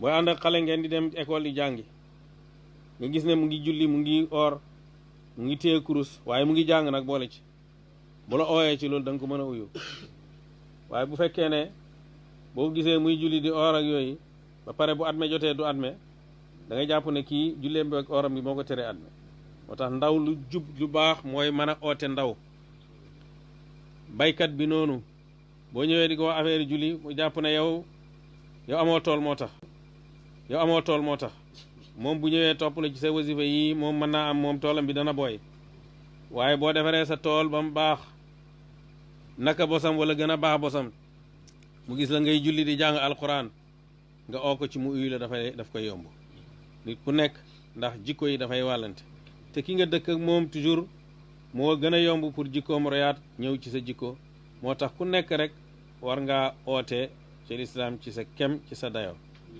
booy ànd ak xale ngeen di dem école di jàngi nga gis ne mu ngi julli mu ngi or mu ngi téye kurus waaye mu ngi jàng nag boole ci bu la ooyee ci loolu da nga ko mën a uyu waaye bu fekkee ne boo gisee muy julli di or ak yooyu ba pare bu atme jotee du atme da ngay jàpp ne kii julleem bi ak oram bi moo ko teree atme moo tax ndaw lu jub lu baax mooy mën a oote ndaw baykat bi noonu boo ñëwee di ko wax affaire julli mu jàpp ne yow amoo tool moo tax yow amoo tool moo tax moom bu ñëwee topp la ci sa wasifa yi moom mën naa am moom toolam bi dana booy waaye boo defaree sa tool ba mu baax naka bosam wala gën a baax bosam mu gis la ngay julli di jàng alquran nga oo ko ci mu uyu la daf koy yomb nit ku nekk ndax jikko yi dafay wàllante te ki nga dëkk ak moom toujours moo gën a yomb pour jikkoom royaat ñëw ci sa jikko moo tax ku nekk rek war ngaa oote ci lislaam ci sa kem ci sa dayo